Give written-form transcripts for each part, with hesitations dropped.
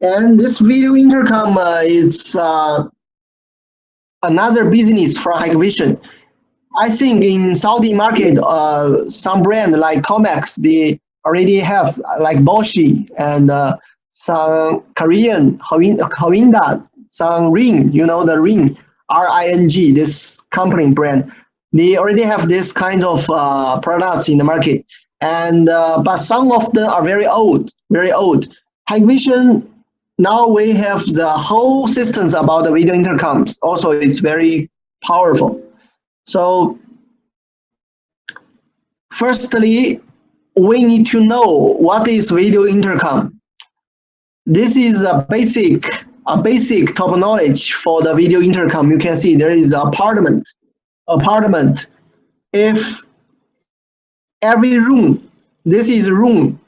And this video intercom is another business for Hikvision. I think in Saudi market, some brand like Comex, they already have like Bosch and some Korean Hovinda, some Ring, you know the Ring, RING, this company brand. They already have this kind of products in the market, and but some of them are very old, very old. Hikvision, now we have the whole systems about the video intercoms. Also, it's very powerful. So, firstly, we need to know what is video intercom. This is a basic top knowledge for the video intercom. You can see there is apartment. If every room, this is a room.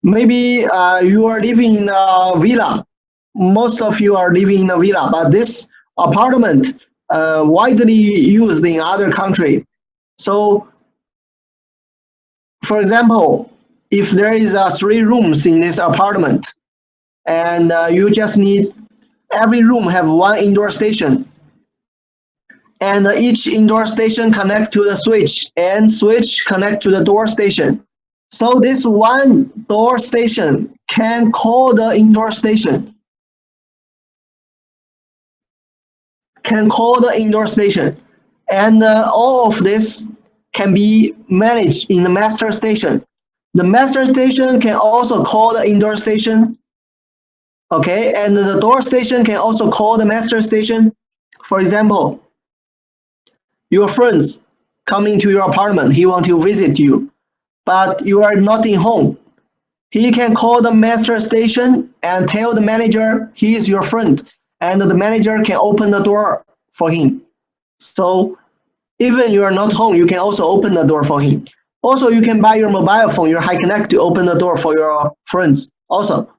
Maybe you are living in a villa. Most of you are living in a villa, but this apartment widely used in other country. So, for example, if there is 3 rooms in this apartment, and you just need every room have 1 indoor station, and each indoor station connect to the switch, and switch connect to the door station. So this one door station can call the indoor station. And all of this can be managed in the master station. The master station can also call the indoor station. Okay, and the door station can also call the master station. For example, your friends coming to your apartment, he want to visit you, but you are not in home. He can call the master station and tell the manager he is your friend, and the manager can open the door for him. So even you are not home, you can also open the door for him. Also, you can buy your mobile phone, your HiConnect, to open the door for your friends also.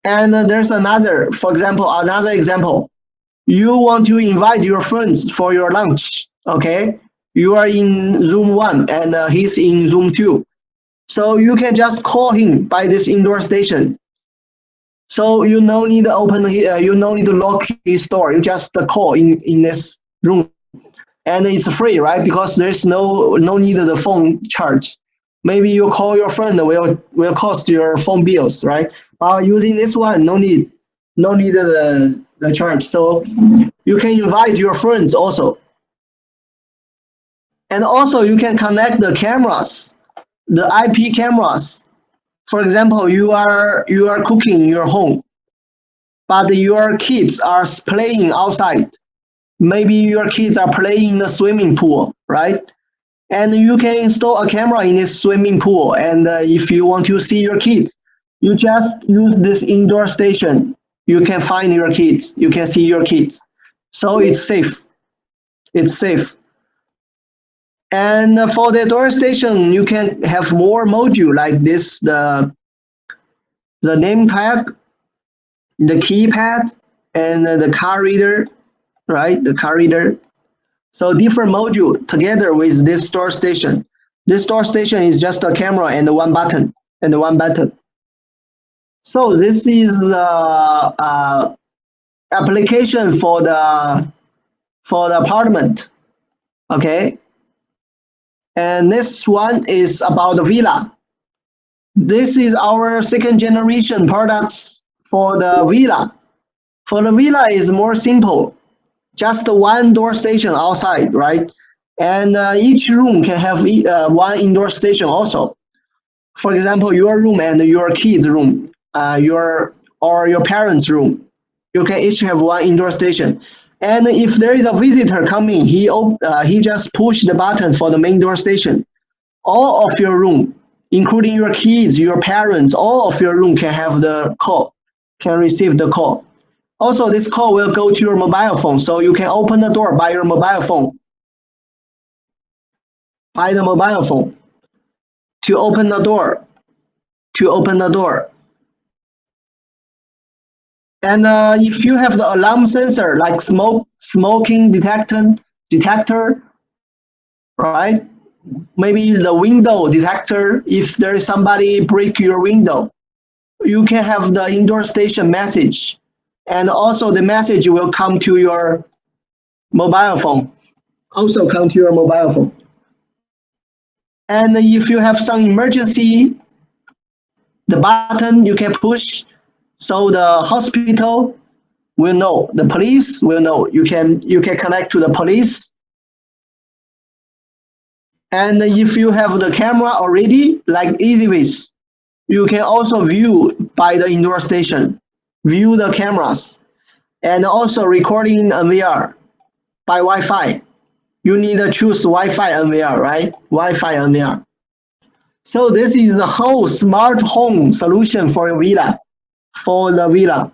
And there's another, for example, another example. You want to invite your friends for your lunch, okay? You are in Zoom 1 and he's in Zoom 2. So you can just call him by this indoor station. So you no need to open, you no need to lock his door. You just call in this room, and it's free, right? Because there's no need of the phone charge. Maybe you call your friend, will cost your phone bills, right? Using this one, no need the charge. So you can invite your friends also. And also you can connect the cameras, the IP cameras. For example, you are cooking in your home, but your kids are playing outside. Maybe your kids are playing in the swimming pool, right? And you can install a camera in this swimming pool. And if you want to see your kids, you just use this indoor station. You can find your kids. You can see your kids. So it's safe. It's safe. And for the door station, you can have more module like this, the name tag, the keypad, and the card reader, right? The card reader. So different module together with this door station. This door station is just a camera and one button, So this is application for the apartment, okay? And this one is about the villa. This is our 2nd generation products for the villa. For the villa is more simple, just one door station outside, right? And each room can have 1 indoor station also. For example, your room and your kids' room, your parents' room, you can each have 1 indoor station. And if there is a visitor coming, he just push the button for the main door station. All of your room, including your kids, your parents, all of your room can have the call, can receive the call. Also, this call will go to your mobile phone, so you can open the door by your mobile phone. By the mobile phone to open the door. And if you have the alarm sensor like smoking detector, right? Maybe the window detector, if there is somebody break your window, you can have the indoor station message, and also the message will come to your mobile phone. Also come to your mobile phone. And if you have some emergency, the button you can push, so the hospital will know, the police will know. You can connect to the police. And if you have the camera already, like EasyVis, you can also view by the indoor station, view the cameras, and also recording NVR by Wi-Fi. You need to choose Wi-Fi NVR, right? Wi-Fi NVR. So this is the whole smart home solution for your villa, for the villa.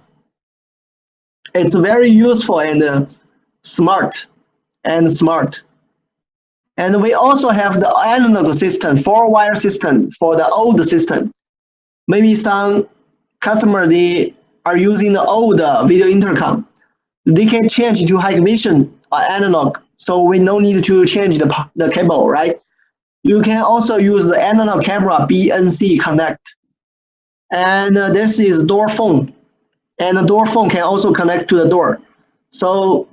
It's very useful and smart. And we also have the analog system, 4-wire system for the old system. Maybe some customer, they are using the old video intercom. They can change to Hikvision or analog, so we no need to change the cable, right? You can also use the analog camera BNC connect. And this is door phone. And the door phone can also connect to the door. So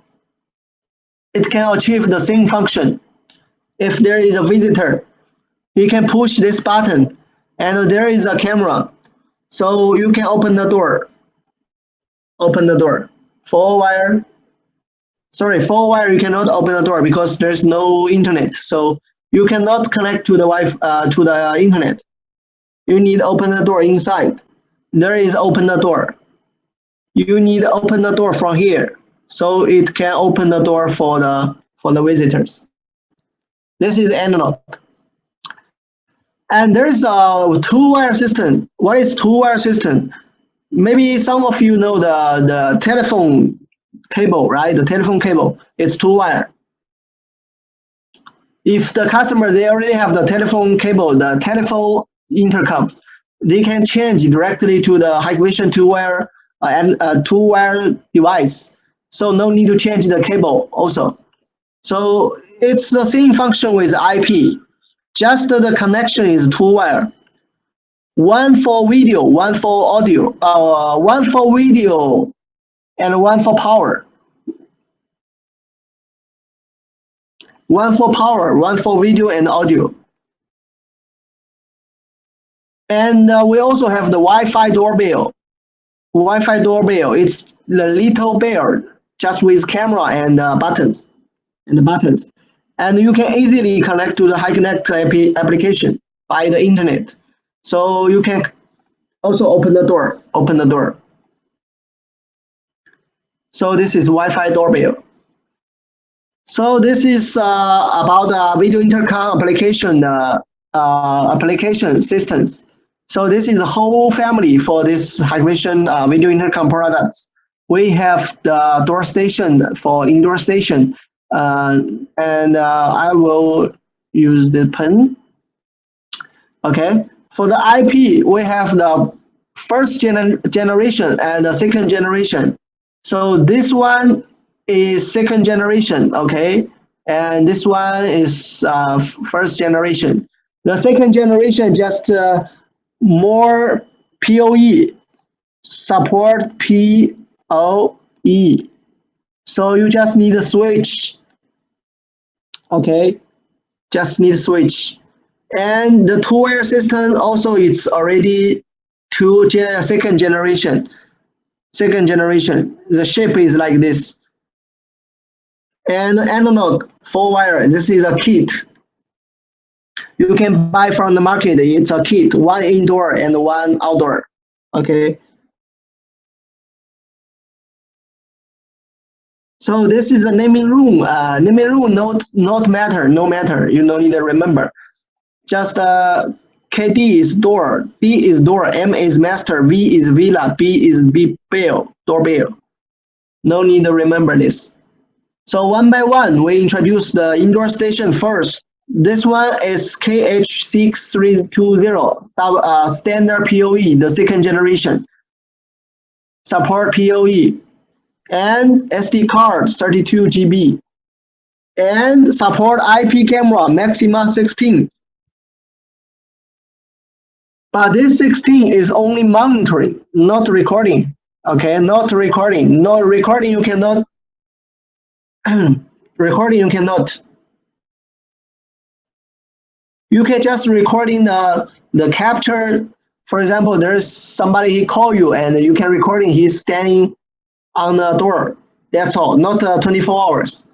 it can achieve the same function. If there is a visitor, you can push this button and there is a camera. So you can open the door. Open the door. 4-wire. Sorry, 4-wire you cannot open the door because there's no internet. So you cannot connect to the to the internet. You need to open the door inside. There is open the door. You need to open the door from here, so it can open the door for the visitors. This is analog. And there's a 2-wire system. What is 2-wire system? Maybe some of you know the telephone cable, right? The telephone cable, it's 2-wire. If the customer, they already have the telephone cable, the telephone intercoms, they can change directly to the Hikvision 2-wire and 2-wire device. So no need to change the cable also. So it's the same function with IP. Just the connection is 2-wire. One for video, one for audio, one for video, and one for power. One for power, one for video and audio. And we also have the Wi-Fi doorbell. Wi-Fi doorbell, it's the little bell just with camera and buttons. And you can easily connect to the HiConnect application by the internet. So you can also open the door. So this is Wi-Fi doorbell. So this is about the video intercom application application systems. So this is a whole family for this Hikvision video intercom products. We have the door station for indoor station, and I will use the pen. Okay, for the IP, we have the first generation and the second generation. So this one is second generation, okay, and this one is first generation. The second generation just more PoE, support PoE. So you just need a switch, okay, just need a switch. And the 2-wire system also is already second generation. The shape is like this. And analog 4-wire, this is a kit. You can buy from the market. It's a kit, one indoor and one outdoor. Okay. So this is a naming room. Naming room no matter. You don't need to remember. Just KD is door, D is door, M is master, V is villa, B is doorbell. No need to remember this. So one by one, we introduce the indoor station first. This one is KH6320, standard PoE, the second generation. Support PoE. And SD card, 32 GB. And support IP camera, maxima 16. But this 16 is only monitoring, not recording. Okay, not recording. No recording, you cannot. Recording, you cannot. You can just recording the capture. For example, there's somebody he call you and you can recording. He's standing on the door. That's all. Not 24 hours.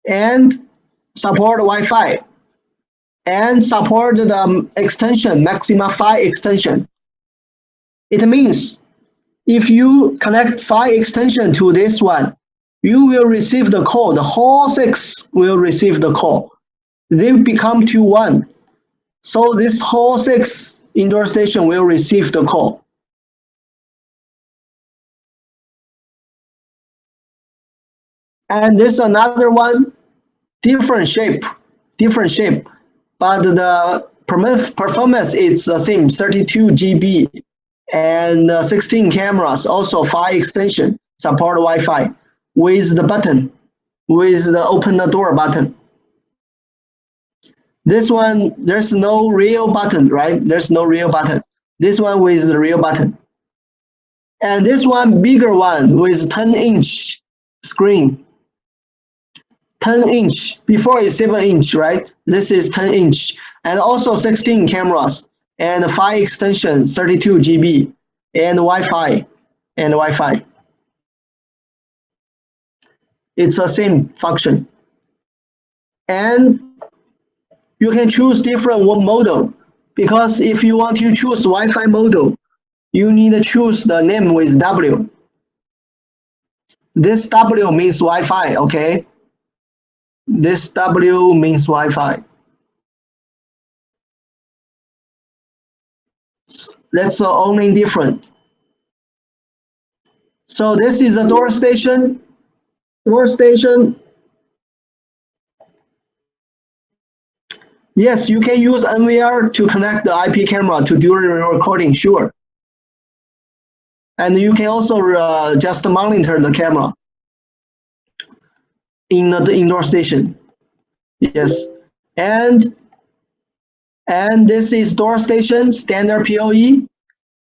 And support Wi-Fi. And support the extension, Maxima 5 extension. It means if you connect 5 extension to this one, you will receive the call. The whole 6 will receive the call. They become to 1. So this whole 6 indoor station will receive the call. And there's another one, different shape, but the performance is the same, 32 GB and 16 cameras, also 5 extension, support Wi-Fi with the button, with the open the door button. This one, there's no real button, right? There's no real button. This one with the real button. And this one, bigger one with 10-inch screen. 10-inch, before it's 7-inch, right? This is 10-inch. And also 16 cameras and 5 extensions, 32 GB and Wi-Fi. It's the same function. And you can choose different model, because if you want to choose Wi-Fi model, you need to choose the name with W. This W means Wi-Fi, okay? This W means Wi-Fi. That's the only difference. So this is a door station. Yes, you can use NVR to connect the IP camera to do recording, sure. And you can also just monitor the camera in the indoor station. Yes, and this is door station, standard PoE,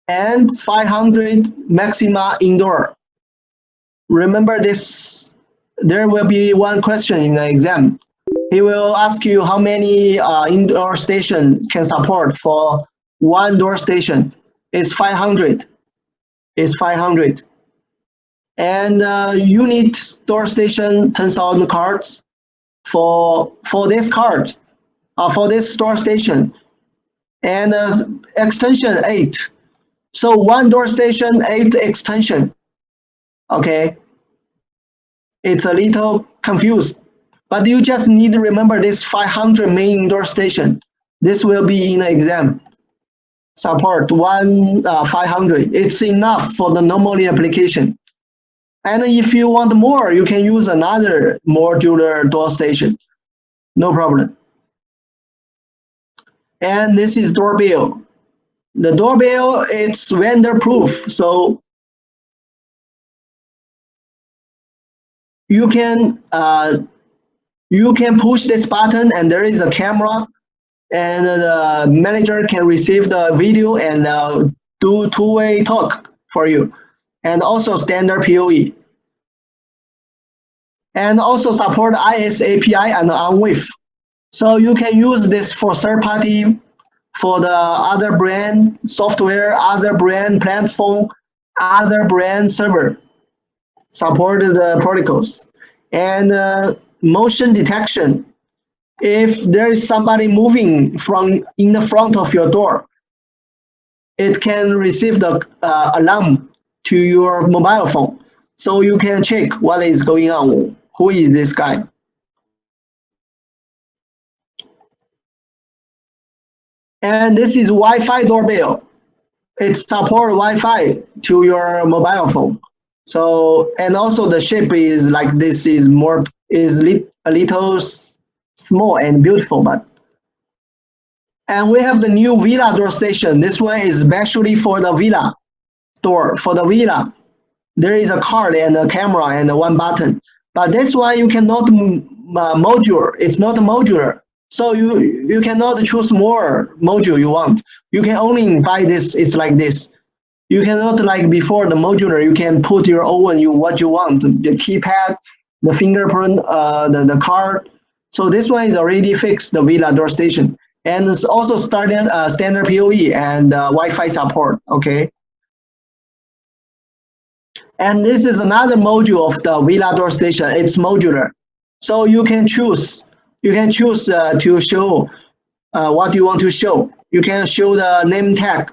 and 500 Maxima indoor. Remember this, there will be one question in the exam. He will ask you how many indoor station can support for one door station. It's 500. It's 500. And unit door station 10,000 cards for this card, for this door station. And extension 8. So one door station, 8 extension. Okay. It's a little confused. But you just need to remember this 500 main indoor station. This will be in the exam. Support 500. It's enough for the normal application. And if you want more, you can use another modular door station. No problem. And this is doorbell. The doorbell, it's vendor proof. So you can push this button and there is a camera, and the manager can receive the video and do two-way talk for you, and also standard PoE. And also support IS API and OnWave. So you can use this for third party, for the other brand software, other brand platform, other brand server. Support the protocols. And motion detection. If there is somebody moving in the front of your door, it can receive the alarm to your mobile phone. So you can check what is going on. Who is this guy? And this is Wi-Fi doorbell. It supports Wi-Fi to your mobile phone. So, and also the shape is like this, is a little small and beautiful, but. And we have the new Villa door station. This one is especially for the Villa door. For the Villa, there is a card and a camera and one button. But this one you cannot modular. It's not modular. So you cannot choose more module you want. You can only buy this. It's like this. You cannot like before the modular. You can put your own what you want. The keypad, the fingerprint, the card. So this one is already fixed. The Villa door station, and it's also standard PoE and Wi-Fi support. Okay. And this is another module of the Villa door station. It's modular. So you can choose. You can choose to show what you want to show. You can show the name tag.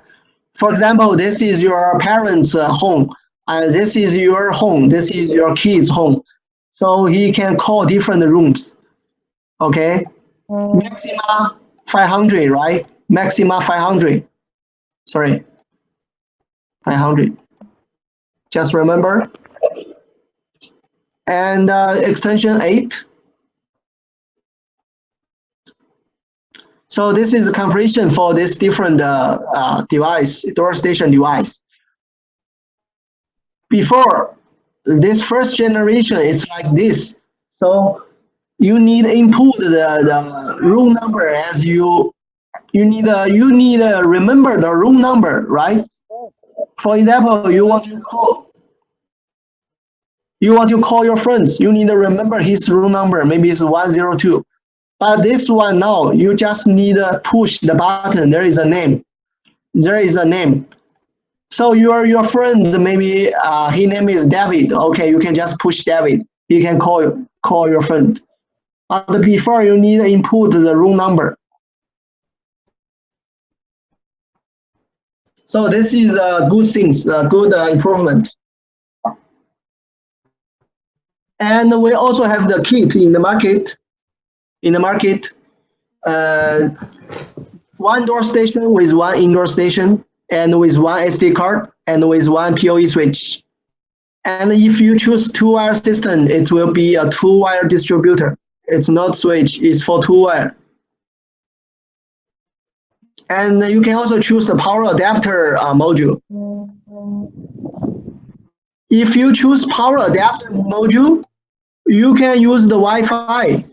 For example, this is your parents' home. This is your home. This is your kid's home. So he can call different rooms. Okay. Maxima 500, right? Maxima 500. Sorry. 500. Just remember. And extension 8. So this is a comparison for this different device, door station device. Before, this first generation is like this. So you need input the room number as you need remember the room number, right? For example, you want to call your friends. You need to remember his room number. Maybe it's 102. But this one now, you just need to push the button. There is a name. There is a name. So your friend, maybe his name is David. Okay, you can just push David. He can call your friend. But before, you need to input the room number. So this is a good things, a good improvement. And we also have the kit in the market. One door station with one indoor station and with one SD card and with one PoE switch. And if you choose two-wire system, it will be a two-wire distributor. It's not switch, it's for two-wire. And you can also choose the power adapter module. If you choose power adapter module, you can use the Wi-Fi,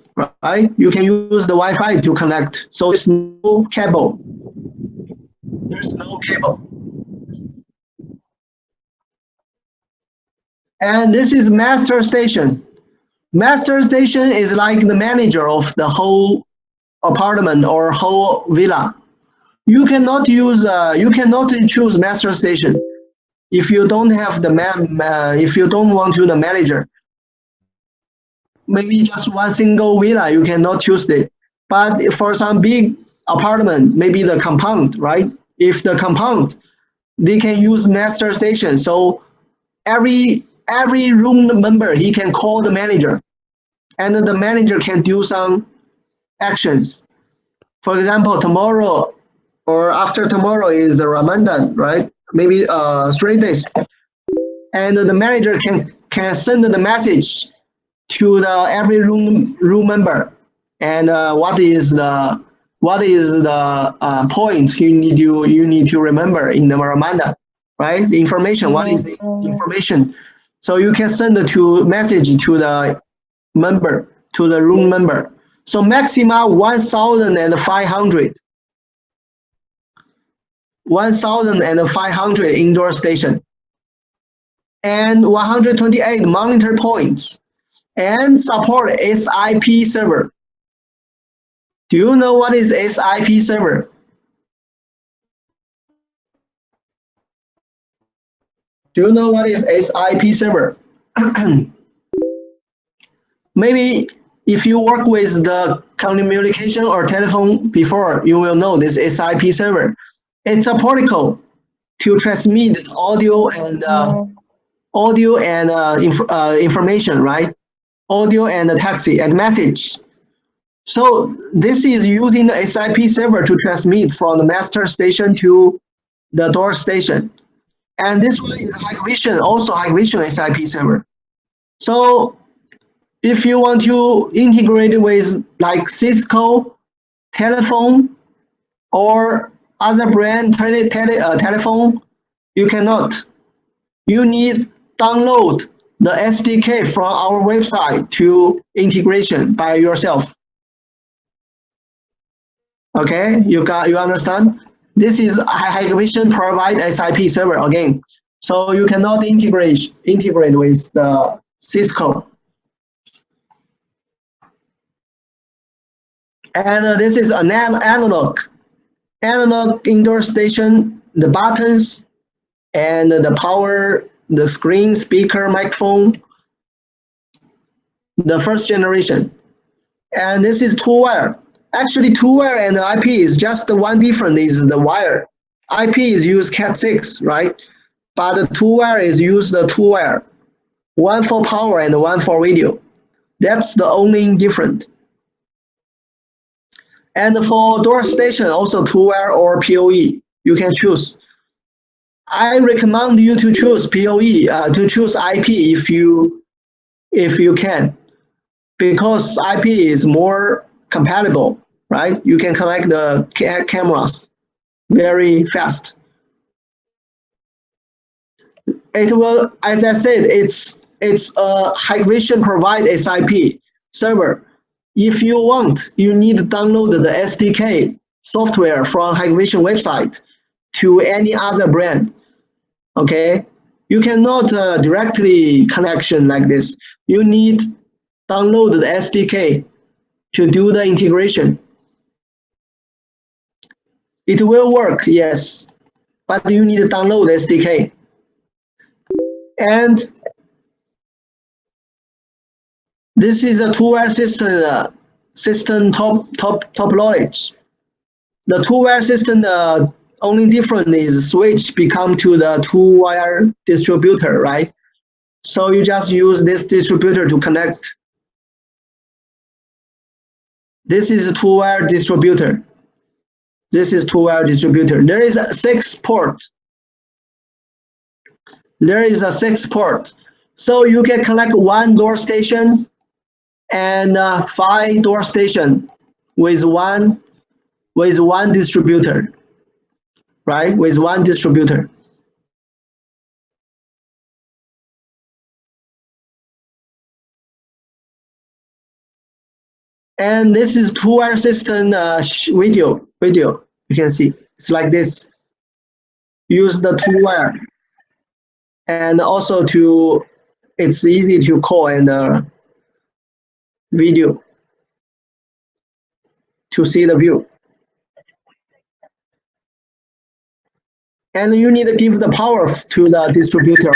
right? You can use the Wi-Fi to connect. So there's no cable. There's no cable. And this is master station. Master station is like the manager of the whole apartment or whole villa. You cannot use. You cannot choose master station if you don't have the if you don't want to the manager. Maybe just one single villa, you cannot choose it. But for some big apartment, maybe the compound, right? If the compound, they can use master station. So every room member, he can call the manager, and the manager can do some actions. For example, tomorrow or after tomorrow is the Ramadan, right? Maybe 3 days, and the manager can send the message to the every room member, and what is the point you need to remember in the Ramadan, right? The information. What is the information? So you can send it to message to the member, to the room member. So maximum 1,500. 1,500 indoor station. And 128 monitor points. And support SIP server. Do you know what is SIP server? Do you know what is SIP server? Maybe if you work with the communication or telephone before, you will know this SIP server. It's a protocol to transmit audio and information, right? Audio and text and message. So this is using the SIP server to transmit from the master station to the door station. And this one is Hikvision, also Hikvision SIP server. So if you want to integrate with like Cisco telephone or other brand telephone, you cannot. You need download the SDK from our website to integration by yourself. Okay, you understand? This is Hikvision provide SIP server again, so you cannot integrate with the Cisco. And this is an analog indoor station, the buttons and the power, the screen, speaker, microphone, the first generation. And this is two-wire. Actually, two-wire and IP is just the one difference is the wire. IP is used Cat6, right? But the two-wire is used the two-wire. One for power and one for video. That's the only difference. And for door station, also two-wire or PoE, you can choose. I recommend you to choose PoE, to choose IP if you can, because IP is more compatible, right? You can connect the cameras very fast. It will, as I said, it's a Hikvision provide SIP server. If you want, you need to download the SDK software from Hikvision website to any other brand. Okay, you cannot directly connection like this. You need download the SDK to do the integration. It will work, yes, but you need to download the SDK. And this is a two-wire system topology. The two-wire system, the only difference is switch become to the two-wire distributor, right? So you just use this distributor to connect. This is a two-wire distributor. This is two-wire distributor. There is a 6 port. There is a 6 port. So you can connect one door station and 5 door station with one distributor, right? With one distributor. And this is two-wire system video. You can see it's like this. Use the two-wire, and also it's easy to call and video to see the view. And you need to give the power to the distributor,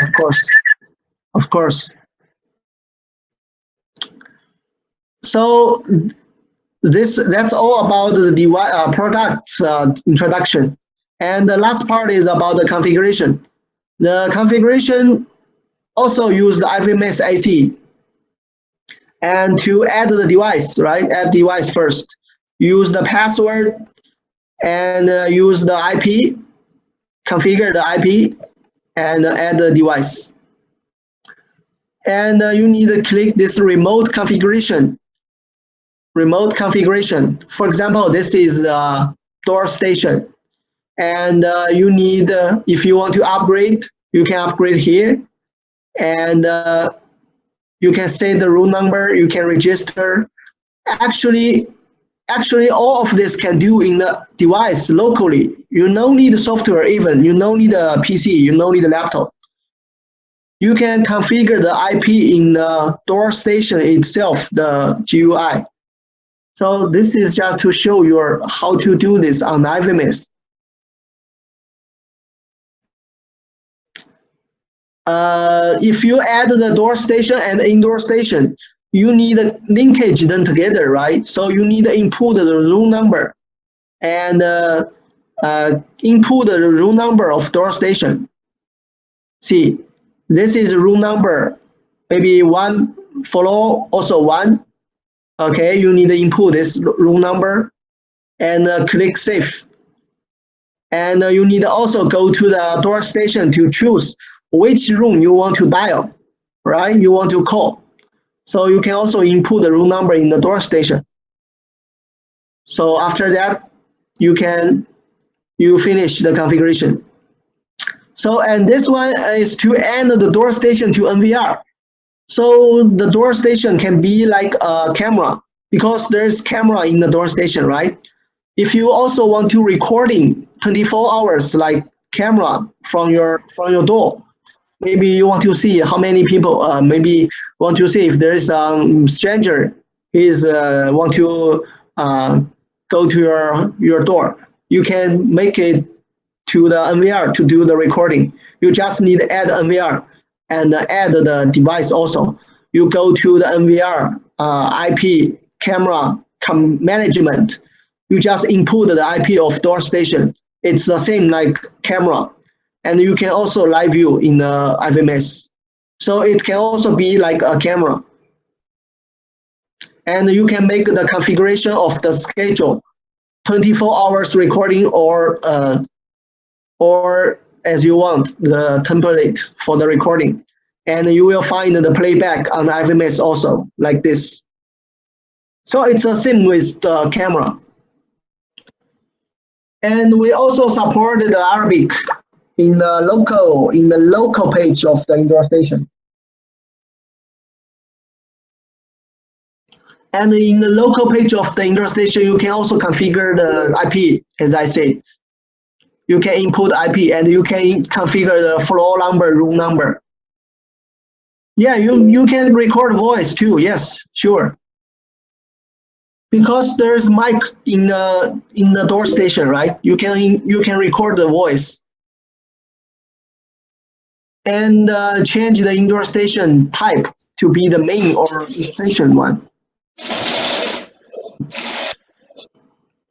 of course. So that's all about the product introduction. And the last part is about the configuration. The configuration also use the IVMS AC. And to add the device, right? Add device first. Use the password and use the IP. Configure the IP and add the device. And you need to click this remote configuration. Remote configuration. For example, this is the door station. And you need, if you want to upgrade, you can upgrade here. And you can say the room number, you can register. Actually, all of this can do in the device locally. You don't need software even. You don't need a PC. You don't need a laptop. You can configure the IP in the door station itself, the GUI. So this is just to show you how to do this on IVMS. If you add the door station and indoor station, you need a linkage them together, right? So you need to input the room number and input the room number of door station. See, this is room number, maybe 1 floor, also 1. Okay, you need to input this room number and click save. And you need to also go to the door station to choose which room you want to dial, right? You want to call. So you can also input the room number in the door station. So after that, you finish the configuration. So, and this one is to add the door station to NVR. So the door station can be like a camera because there's camera in the door station, right? If you also want to recording 24 hours like camera from your door, maybe you want to see how many people, maybe want to see if there is a stranger is want to go to your door. You can make it to the NVR to do the recording. You just need to add NVR and add the device also. You go to the NVR IP camera management. You just input the IP of door station. It's the same like camera. And you can also live view in the IVMS. So it can also be like a camera. And you can make the configuration of the schedule, 24 hours recording or as you want, the template for the recording. And you will find the playback on the IVMS also, like this. So it's the same with the camera. And we also support the Arabic in the local page of the indoor station. And in the local page of the indoor station, you can also configure the IP, as I said. You can input IP and you can configure the floor number, room number. Yeah, you can record voice too. Yes, sure. Because there's mic in the door station, right? You can record the voice and change the indoor station type to be the main or station one.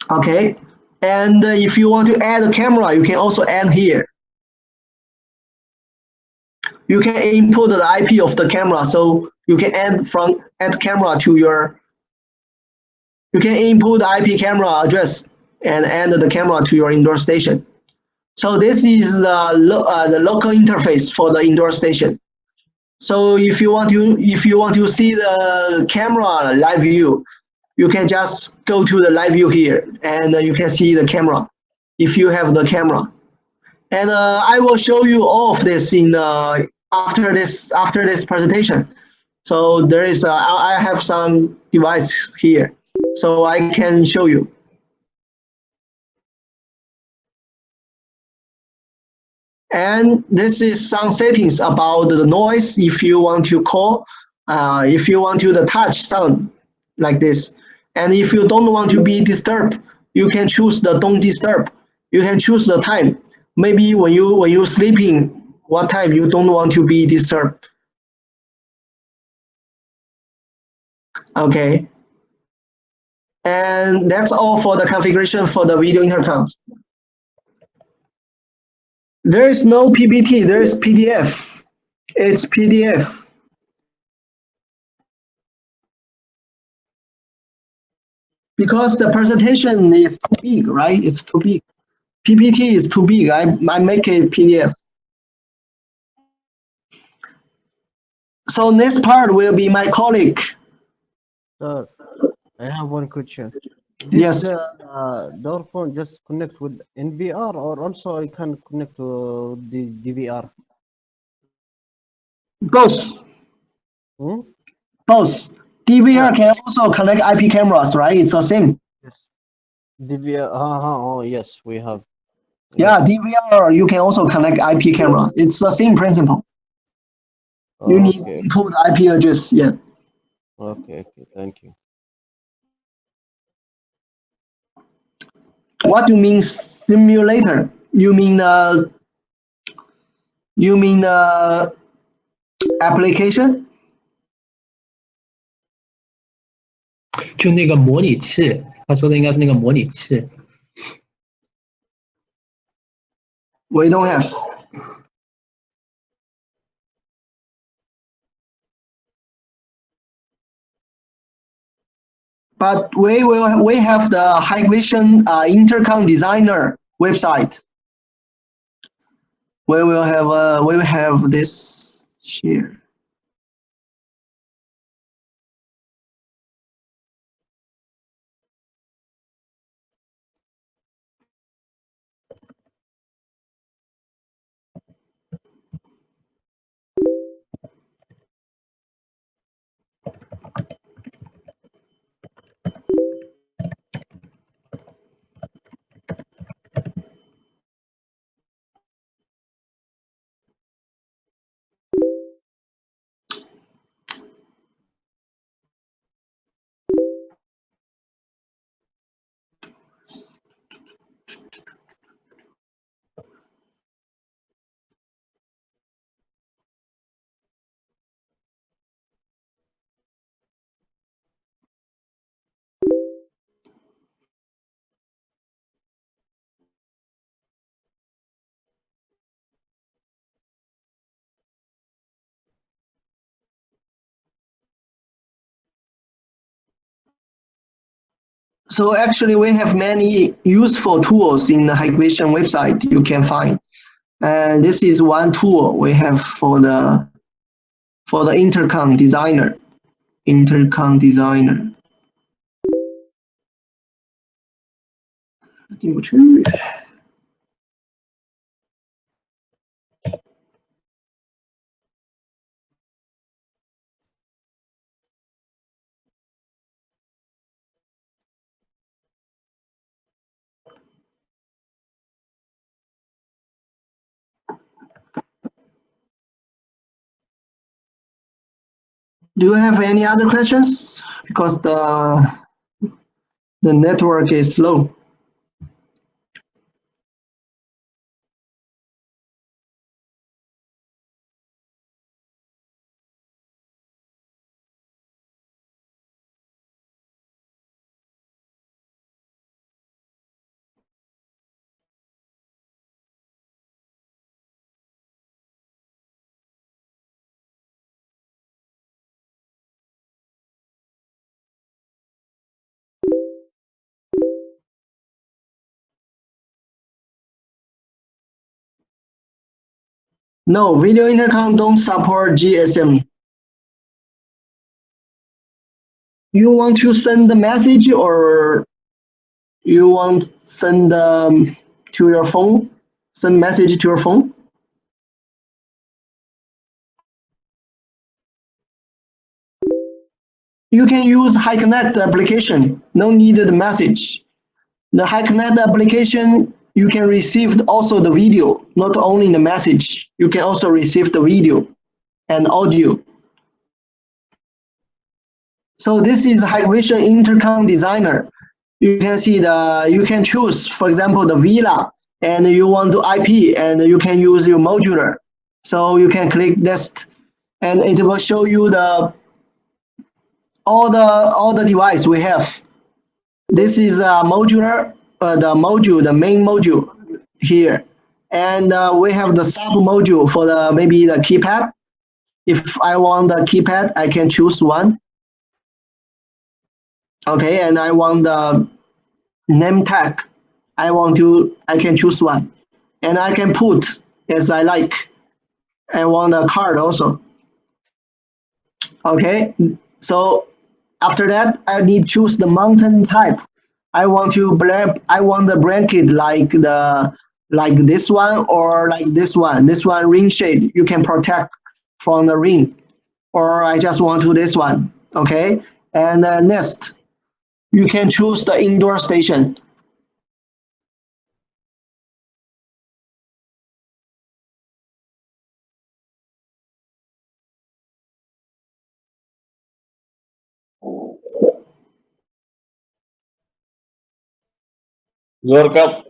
Okay, and if you want to add a camera, you can also add here. You can input the IP of the camera, so you can add camera to your. You can input the IP camera address and add the camera to your indoor station. So this is the local interface for the indoor station. So if you want to see the camera live view, you can just go to the live view here, and you can see the camera if you have the camera. And I will show you all of this in after this presentation. So there is I have some device here, so I can show you. And this is some settings about the noise. If you want to call, if you want to the touch sound like this, and if you don't want to be disturbed, you can choose the don't disturb. You can choose the time. Maybe when you sleeping, what time you don't want to be disturbed. Okay. And that's all for the configuration for the video intercoms. There is no PPT, there is PDF. It's PDF. Because the presentation is too big, right? It's too big. PPT is too big. I make a PDF. So next part will be my colleague. Sir, I have one question. Yes. Door phone just connect with NVR, or also I can connect to the DVR? Both. Hmm? Both. DVR can also connect IP cameras, right? It's the same. Yes. DVR. Oh, yes, we have. Yeah, DVR you can also connect IP camera. It's the same principle. You need to input IP address. Yeah. Okay. Thank you. What do you mean simulator? You mean application? 就那个模拟器，他说的应该是那个模拟器。We don't have. But we have the Hikvision Intercom Designer website. We will have this here. So actually, we have many useful tools in the Hikvision website you can find. And this is one tool we have for the intercom designer. Intercom designer. 进不去。Do you have any other questions? Because the network is slow. No, video intercom don't support GSM. You want to send the message or you want send to your phone? Send message to your phone? You can use HiConnect application. No needed message. The HiConnect application, you can receive also the video, not only the message. You can also receive the video and audio. So this is Hikvision Intercom Designer. You can see you can choose, for example, the VLAN, and you want to IP, and you can use your modular. So you can click this, and it will show you all the device we have. This is a modular, the main module here, and we have the sub module for maybe the keypad. If I want the keypad, I can choose one. Okay, and I want the name tag. I can choose one, and I can put as I like. I want a card also. Okay, so after that, I need to choose the mountain type. I want the blanket like this one or like this one. This one ring shade you can protect from the ring, or I just want to this one. Okay, and next you can choose the indoor station. Your cup.